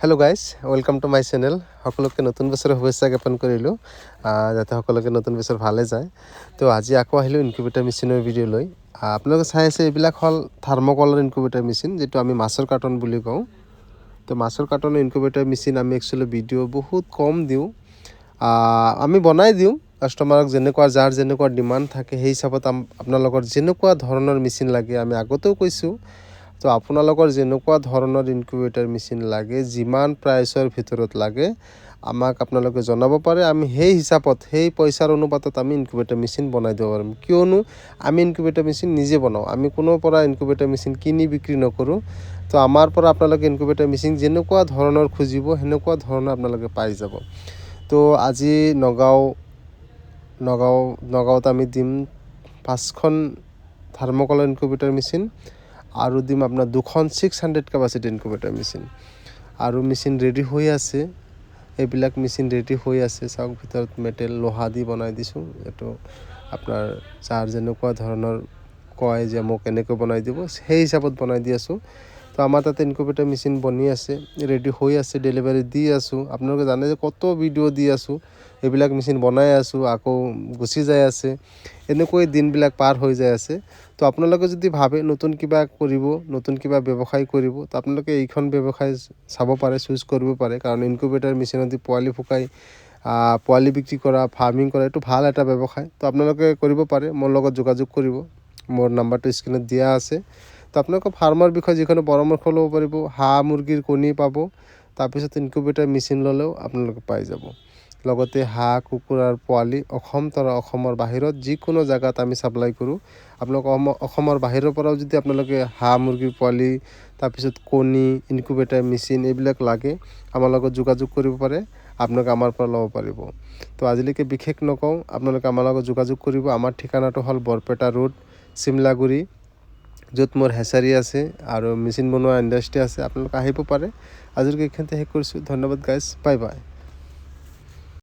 Hello' guys, welcome to my channel. সকলোকে নতুন বছৰৰ শুভেচ্ছা জ্ঞাপন কৰিলোঁ, যাতে সকলোকে নতুন বছৰ ভালে যায়। তো আজি আকৌ আহিলোঁ ইনকিউবেটাৰ মেচিনৰ ভিডিঅ' লৈ। আপোনালোকে চাই আছে, এইবিলাক হ'ল থাৰ্মকলৰ ইনকিউবেটাৰ মেচিন, যিটো আমি মাছৰ কাৰ্টন বুলি কওঁ। তো মাছৰ কাৰ্টনৰ ইনকিউবেটাৰ মেচিন আমি একচুৱেলি ভিডিঅ' বহুত কম দিওঁ। আমি বনাই দিওঁ কাষ্টমাৰক, যাৰ যেনেকুৱা ডিমাণ্ড থাকে সেই হিচাপত আপোনালোকৰ যেনেকুৱা ধৰণৰ মেচিন লাগে, আমি আগতেও কৈছোঁ। তো আপোনালোকৰ যেনেকুৱা ধৰণৰ ইনকিউবেটাৰ মেচিন লাগে, যিমান প্ৰাইচৰ ভিতৰত লাগে, আমাক আপোনালোকে জনাব পাৰে। আমি সেই হিচাপত, সেই পইচাৰ অনুপাতত আমি ইনকিউবেটাৰ মেচিন বনাই দিব পাৰিম। কিয়নো আমি ইনকিউবেটাৰ মেচিন নিজে বনাওঁ, আমি কোনো পৰা ইনকিউবেটাৰ মেচিন কিনি বিক্ৰী নকৰোঁ। তো আমাৰ পৰা আপোনালোকে ইনকিউবেটাৰ মেচিন যেনেকুৱা ধৰণৰ খুজিব, সেনেকুৱা ধৰণৰ আপোনালোকে পাই যাব। তো আজি নগাঁৱত আমি দিম 5খন থাৰ্মকলৰ ইনকিউবেটাৰ মেচিন, আৰু দিম আপোনাৰ 2খন 600 কেপাচিটি ইনকিউবেটাৰ মেচিন। আৰু মেচিন ৰেডি হৈ আছে, এইবিলাক মেচিন ৰেডি হৈ আছে। চাওক, ভিতৰত মেটেল লোহা দি বনাই দিছোঁ। এইটো আপোনাৰ যাৰ যেনেকুৱা ধৰণৰ কয় যে মোক এনেকৈ বনাই দিব, সেই হিচাপত বনাই দি আছোঁ। তো আমাৰ তাতে ইনকিউবেটাৰ মেচিন বনি আছে, ৰেডি হৈ আছে, ডেলিভাৰী দি আছোঁ। আপোনালোকে জানে যে কত ভিডিঅ' দি আছোঁ, এইবিলাক মেচিন বনাই আছোঁ, আকৌ গুচি যাই আছে, এনেকৈ দিনবিলাক পাৰ হৈ যাই আছে। তো আপোনালোকে যদি ভাবে নতুন কিবা কৰিব, নতুন কিবা ব্যৱসায় কৰিব, তো আপোনালোকে এইখন ব্যৱসায় চাব পাৰে, চুজ কৰিব পাৰে। কাৰণ ইনকিউবেটাৰ মেচিনত দি পোৱালি ফুকাই পোৱালি বিক্ৰী কৰা, ফাৰ্মিং কৰা, এইটো ভাল এটা ব্যৱসায়। তো আপোনালোকে কৰিব পাৰে, মোৰ লগত যোগাযোগ কৰিব। মোৰ নাম্বাৰটো স্ক্ৰীণত দিয়া আছে। তো আপোনালোকে ফাৰ্মৰ বিষয়ে যিকোনো পৰামৰ্শ ল'ব পাৰিব। হাঁহ মুৰ্গীৰ কণী পাব, তাৰপিছত ইনকিউবেটাৰ মেচিন ল'লেও আপোনালোকে পাই যাব। লগতে হাঁহ কুকুৰাৰ পোৱালি অসমৰ বাহিৰত যিকোনো জেগাত আমি ছাপ্লাই কৰোঁ। আপোনালোকে অসমৰ বাহিৰৰ পৰাও যদি আপোনালোকে হাঁহ মুৰ্গীৰ পোৱালি, তাৰপিছত কণী, ইনকিউবেটাৰ মেচিন এইবিলাক লাগে, আমাৰ লগত যোগাযোগ কৰিব পাৰে। আপোনালোকে আমাৰ পৰা ল'ব পাৰিব। তো আজিলৈকে বিশেষ নকওঁ, আপোনালোকে আমাৰ লগত যোগাযোগ কৰিব। আমাৰ ঠিকনাটো হ'ল বৰপেটা ৰোড, চিমলাগুৰি, য'ত মোৰ হেচাৰী আছে আৰু মেচিন বনোৱা ইণ্ডাষ্ট্ৰি আছে। আপোনালোকে আহিব পাৰে। আজিলৈকে এইখিনিতে শেষ কৰিছোঁ। ধন্যবাদ গাইজ, বাই বাই।